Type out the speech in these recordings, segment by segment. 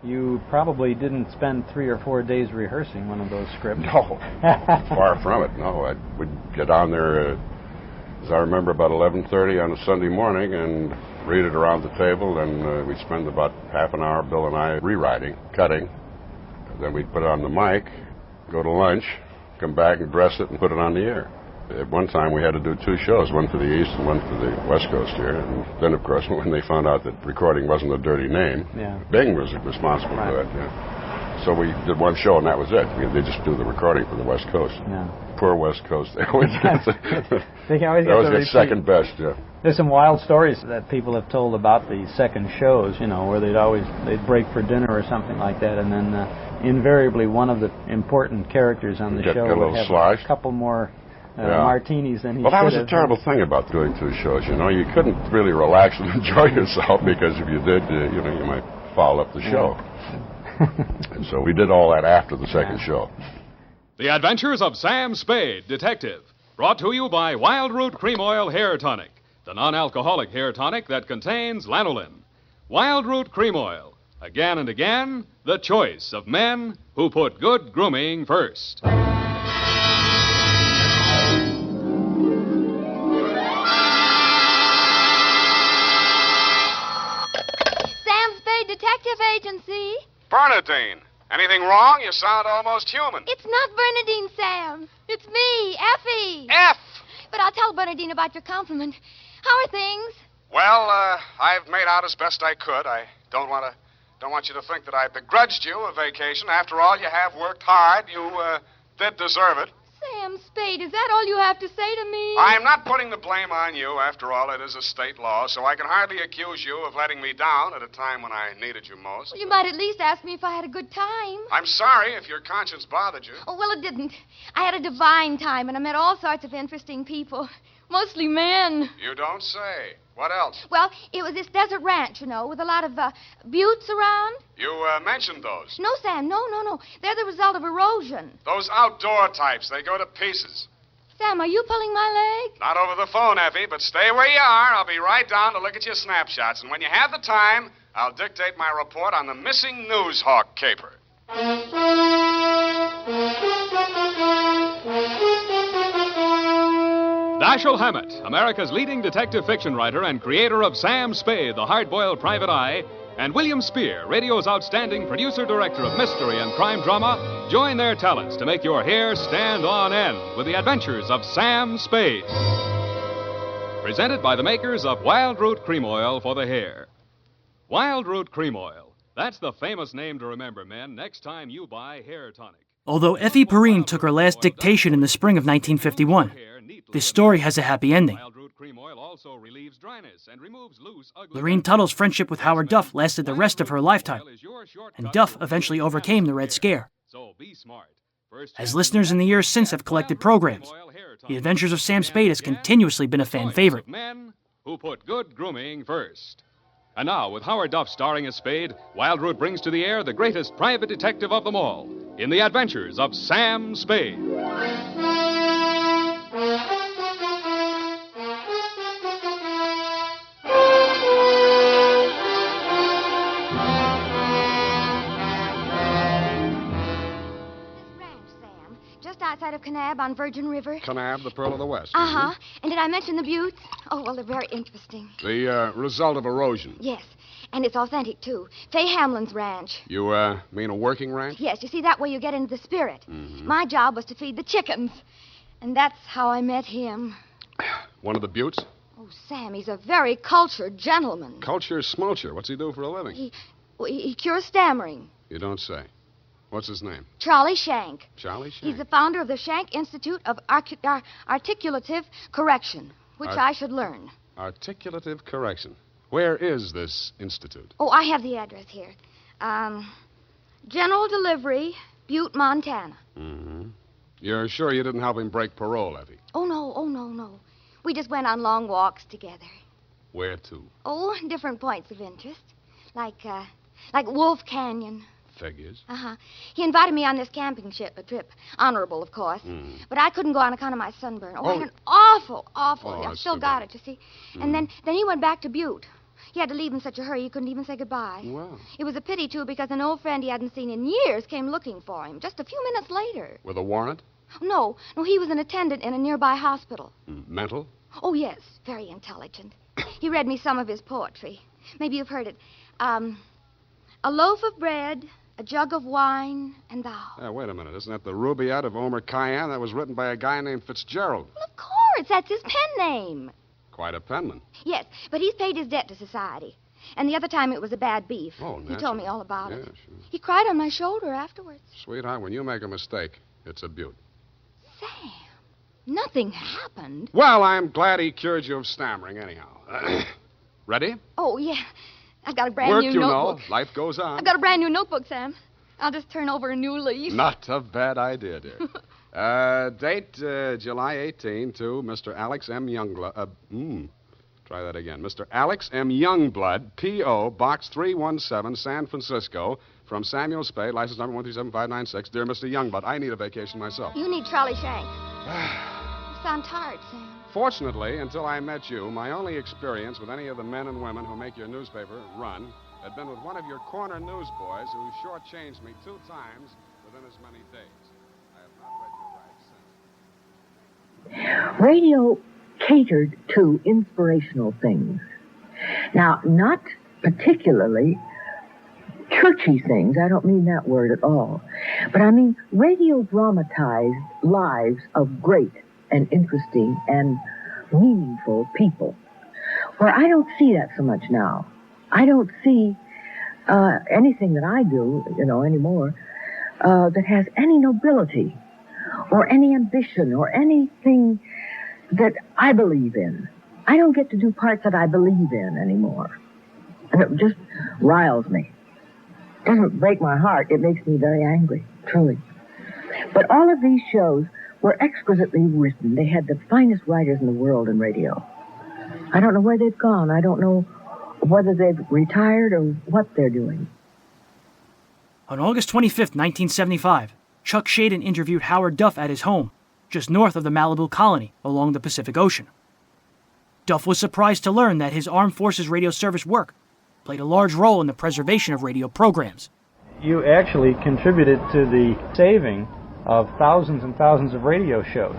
You probably didn't spend 3 or 4 days rehearsing one of those scripts. No, far from it. No, we'd get down there, as I remember, about 11:30 on a Sunday morning and read it around the table, and we'd spend about half an hour, Bill and I, rewriting, cutting. Then we'd put it on the mic, go to lunch, come back and dress it and put it on the air. At one time we had to do 2 shows, one for the East and one for the West Coast here. And then, of course, when they found out that recording wasn't a dirty name, Bing was responsible for it. Yeah. So we did 1 show and that was it. They just do the recording for the West Coast. Yeah. Poor West Coast. They always get second best, yeah. There's some wild stories that people have told about the second shows, you know, where they'd break for dinner or something like that, and then invariably one of the important characters on the show would have a couple more martinis than he should have. Well, that was a terrible thing about doing 2 shows, you know. You couldn't really relax and enjoy yourself because if you did, you might foul up the show. And so we did all that after the second show. The Adventures of Sam Spade, Detective, brought to you by Wild Root Cream Oil Hair Tonic, the non-alcoholic hair tonic that contains lanolin. Wild Root Cream Oil, again and again, the choice of men who put good grooming first. Sam Spade Detective Agency. Bernadine, anything wrong? You sound almost human. It's not Bernadine, Sam. It's me, Effie. F! But I'll tell Bernadine about your compliment. How are things? Well, I've made out as best I could. I don't want you to think that I begrudged you a vacation. After all, you have worked hard. You did deserve it. Sam Spade, is that all you have to say to me? I'm not putting the blame on you. After all, it is a state law, so I can hardly accuse you of letting me down at a time when I needed you most. Well, you might at least ask me if I had a good time. I'm sorry if your conscience bothered you. Oh, well, it didn't. I had a divine time, and I met all sorts of interesting people. Mostly men. You don't say. What else? Well, it was this desert ranch, you know, with a lot of buttes around. You mentioned those. No, Sam, no. They're the result of erosion. Those outdoor types, they go to pieces. Sam, are you pulling my leg? Not over the phone, Effie, but stay where you are. I'll be right down to look at your snapshots. And when you have the time, I'll dictate my report on the missing news hawk caper. Dashiell Hammett, America's leading detective fiction writer and creator of Sam Spade, the hard-boiled private eye, and William Spear, radio's outstanding producer-director of mystery and crime drama, join their talents to make your hair stand on end with the Adventures of Sam Spade. Presented by the makers of Wild Root Cream Oil for the hair. Wild Root Cream Oil. That's the famous name to remember, men, next time you buy hair tonic. Although Effie Perrine took her last dictation in the spring of 1951, this story has a happy ending. Lurene Tuttle's friendship with Howard Duff lasted the rest of her lifetime, and Duff eventually overcame the Red Scare. As listeners in the years since have collected programs, The Adventures of Sam Spade has continuously been a fan favorite. Men who put good grooming first. And now, with Howard Duff starring as Spade, Wild Root brings to the air the greatest private detective of them all, in The Adventures of Sam Spade. Outside of Kanab on Virgin River. Kanab, the Pearl of the West. Uh-huh. And did I mention the buttes? Oh, well, they're very interesting. The result of erosion. Yes. And it's authentic, too. Fay Hamlin's ranch. You, mean a working ranch? Yes, you see, that way you get into the spirit. Mm-hmm. My job was to feed the chickens. And that's how I met him. One of the buttes? Oh, Sam, he's a very cultured gentleman. Culture smulcher. What's he do for a living? He cures stammering. You don't say. What's his name? Charlie Shank. Charlie Shank? He's the founder of the Shank Institute of Articulative Correction, which I should learn. Articulative Correction. Where is this institute? Oh, I have the address here. General Delivery, Butte, Montana. Mm-hmm. You're sure you didn't help him break parole, Effie? Oh, no. We just went on long walks together. Where to? Oh, different points of interest. Like Wolf Canyon. Figures. Uh-huh. He invited me on this camping trip. Honorable, of course. Mm. But I couldn't go on account of my sunburn. Oh, I had an awful. Oh, I've still got it, you see. And then he went back to Butte. He had to leave in such a hurry he couldn't even say goodbye. Well. It was a pity, too, because an old friend he hadn't seen in years came looking for him just a few minutes later. With a warrant? No, he was an attendant in a nearby hospital. Mental? Oh, yes, very intelligent. He read me some of his poetry. Maybe you've heard it. A loaf of bread, a jug of wine, and thou. Wait a minute. Isn't that the Rubaiyat of Omer Khayyam? That was written by a guy named Fitzgerald. Well, of course. That's his pen name. Quite a penman. Yes, but he's paid his debt to society. And the other time it was a bad beef. Oh, He told me all about it. Yeah, sure. He cried on my shoulder afterwards. Sweetheart, when you make a mistake, it's a beaut. Sam, nothing happened. Well, I'm glad he cured you of stammering, anyhow. Ready? Oh, yeah. I've got a brand Work, new you notebook. know. Life goes on. I've got a brand new notebook, Sam. I'll just turn over a new leaf. Not a bad idea, dear. Date July 18 to Mr. Alex M. Youngblood. Try that again. Mr. Alex M. Youngblood, P.O., Box 317, San Francisco, from Samuel Spade, license number 137-596. Dear Mr. Youngblood, I need a vacation myself. You need Charlie Shank. You sound tired, Sam. Fortunately, until I met you, my only experience with any of the men and women who make your newspaper run had been with one of your corner newsboys who shortchanged me 2 times within as many days. I have not read your rag since. Radio catered to inspirational things. Now, not particularly churchy things. I don't mean that word at all. But I mean radio dramatized lives of great and interesting and meaningful people. Where I don't see that so much now. I don't see anything that I do, anymore, that has any nobility or any ambition or anything that I believe in. I don't get to do parts that I believe in anymore. And it just riles me. It doesn't break my heart. It makes me very angry, truly. But all of these shows were exquisitely written. They had the finest writers in the world in radio. I don't know where they've gone. I don't know whether they've retired or what they're doing. On August 25th, 1975, Chuck Schaden interviewed Howard Duff at his home, just north of the Malibu Colony along the Pacific Ocean. Duff was surprised to learn that his Armed Forces Radio Service work played a large role in the preservation of radio programs. You actually contributed to the saving of thousands and thousands of radio shows.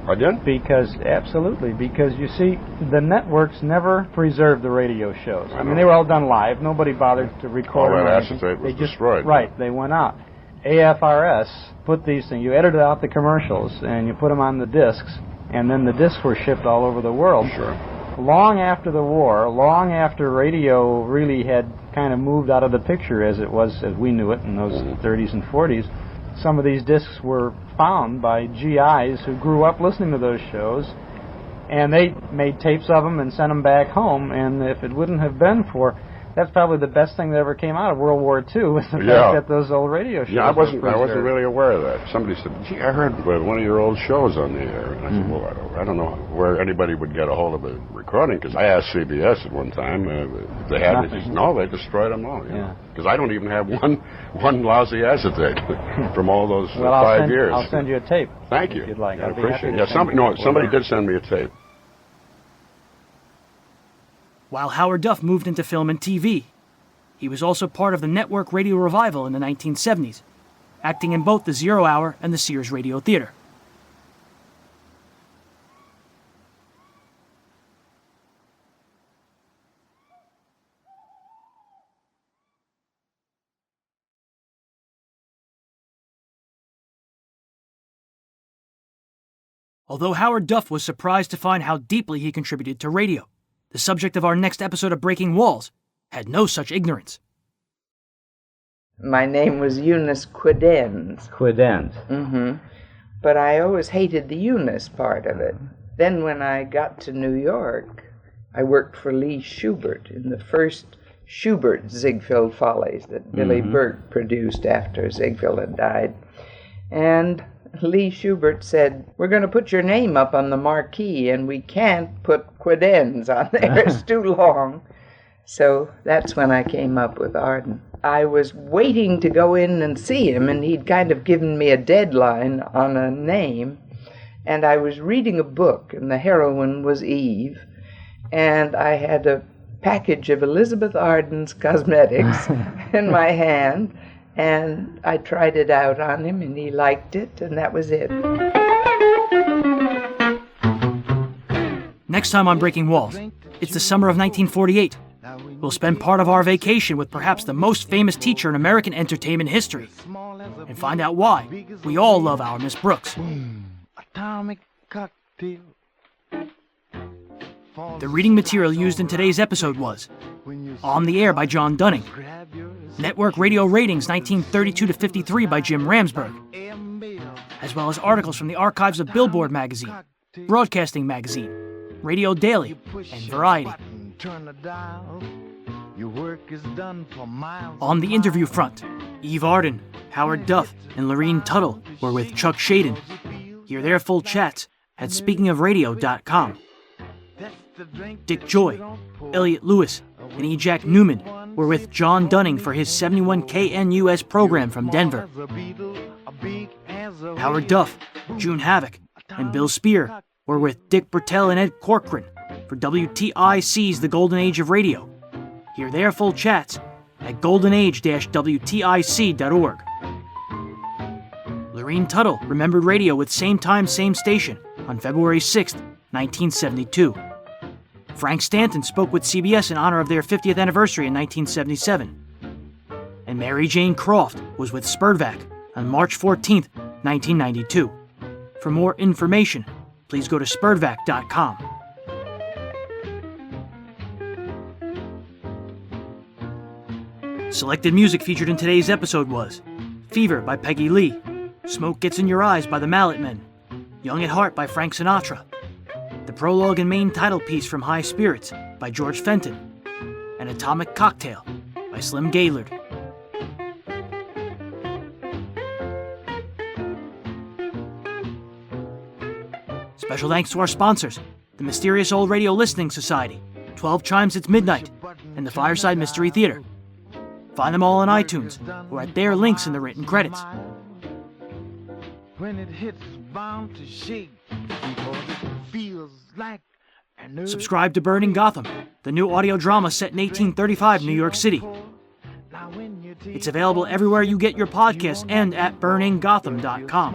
I did? Absolutely, because you see, the networks never preserved the radio shows. I mean, they were all done live. Nobody bothered to record them. All that acetate was destroyed. Right, they went out. AFRS put these things, you edited out the commercials, and you put them on the discs, and then the discs were shipped all over the world. Sure. Long after the war, long after radio really had kind of moved out of the picture as it was, as we knew it in those 30s and 40s, some of these discs were found by GIs who grew up listening to those shows, and they made tapes of them and sent them back home, and if it wouldn't have been for... That's probably the best thing that ever came out of World War II, was the fact that those old radio shows. Yeah, I wasn't really aware of that. Somebody said, "Gee, I heard one of your old shows on the air." And I said, "Well, I don't know where anybody would get a hold of a recording," because I asked CBS at one time if they had it. No, they destroyed them all. Because I don't even have one lousy acetate from all those 5 years. I'll send you a tape. Thank you. If you'd like. I appreciate it. Yeah, somebody did send me a tape. While Howard Duff moved into film and TV, he was also part of the network radio revival in the 1970s, acting in both the Zero Hour and the Sears Radio Theater. Although Howard Duff was surprised to find how deeply he contributed to radio, the subject of our next episode of Breaking Walls had no such ignorance. My name was Eunice Quidens. Quidens. But I always hated the Eunice part of it. Then when I got to New York, I worked for Lee Schubert in the first Schubert Ziegfeld Follies that Billy Burt produced after Ziegfeld had died. And Lee Schubert said, "We're going to put your name up on the marquee, and we can't put Quidens on there. It's too long." So that's when I came up with Arden. I was waiting to go in and see him, and he'd kind of given me a deadline on a name. And I was reading a book, and the heroine was Eve. And I had a package of Elizabeth Arden's cosmetics in my hand, and I tried it out on him, and he liked it, and that was it. Next time on Breaking Walls, it's the summer of 1948. We'll spend part of our vacation with perhaps the most famous teacher in American entertainment history, and find out why we all love our Miss Brooks. Atomic cocktail. The reading material used in today's episode was On the Air by John Dunning, Network Radio Ratings 1932 to 53 by Jim Ramsberg, as well as articles from the archives of Billboard Magazine, Broadcasting Magazine, Radio Daily, and Variety. On the interview front, Eve Arden, Howard Duff, and Lurene Tuttle were with Chuck Schaden. Hear their full chats at speakingofradio.com. Dick Joy, Elliot Lewis, and E. Jack Newman were with John Dunning for his 71 KNUS program from Denver. Howard Duff, June Havoc, and Bill Spear were with Dick Bertel and Ed Corcoran for WTIC's The Golden Age of Radio. Hear their full chats at goldenage-wtic.org. Lurene Tuttle remembered radio with Same Time, Same Station on February 6, 1972. Frank Stanton spoke with CBS in honor of their 50th anniversary in 1977. And Mary Jane Croft was with Spurvac on March 14, 1992. For more information, please go to spurvac.com. Selected music featured in today's episode was Fever by Peggy Lee, Smoke Gets in Your Eyes by the Mallet Men, Young at Heart by Frank Sinatra, the prologue and main title piece from High Spirits by George Fenton, and Atomic Cocktail by Slim Gaylord. Special thanks to our sponsors, the Mysterious Old Radio Listening Society, 12 Chimes It's Midnight, and the Fireside Mystery Theater. Find them all on iTunes or at their links in the written credits. When it hits bound to shake, because it feels like an Subscribe to Burning Gotham, the new audio drama set in 1835 New York City. It's available everywhere you get your podcasts and at burninggotham.com.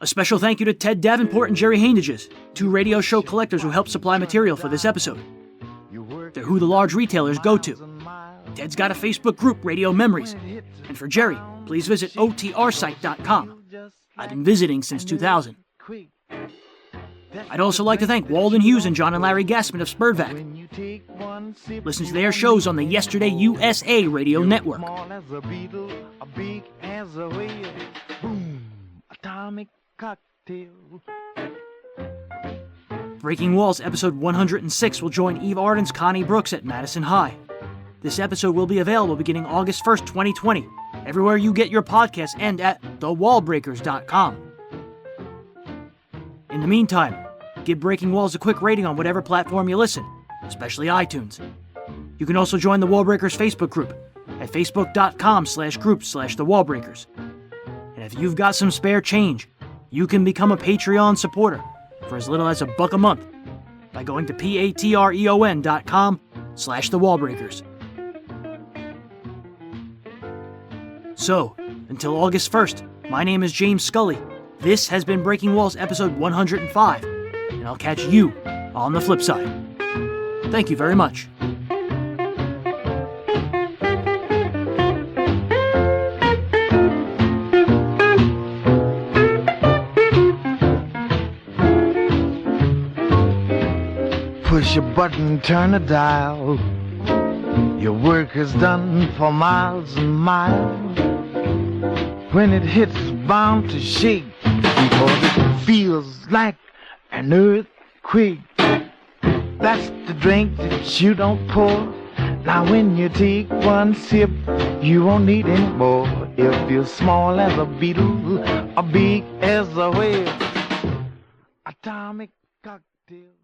A special thank you to Ted Davenport and Jerry Hainages, two radio show collectors who helped supply material for this episode. They're who the large retailers go to. Ted's got a Facebook group, Radio Memories. And for Jerry, please visit otrsite.com. I've been visiting since 2000. I'd also like to thank Walden Hughes and John and Larry Gassman of Spurvac. Listen to their shows on the Yesterday USA Radio Network. Atomic cocktail. Breaking Walls episode 106 will join Eve Arden's Connie Brooks at Madison High. This episode will be available beginning August 1st, 2020, everywhere you get your podcasts and at thewallbreakers.com. In the meantime, give Breaking Walls a quick rating on whatever platform you listen, especially iTunes. You can also join the Wallbreakers Facebook group at facebook.com/group/thewallbreakers. And if you've got some spare change, you can become a Patreon supporter for as little as $1 a month by going to patreon.com/thewallbreakers. So, until August 1st, my name is James Scully. This has been Breaking Walls episode 105, and I'll catch you on the flip side. Thank you very much. Push a button, turn a dial. Your work is done for miles and miles. When it hits, bound to shake, because it feels like an earthquake. That's the drink that you don't pour. Now when you take one sip, you won't need any more. If you're small as a beetle or big as a whale, atomic cocktail.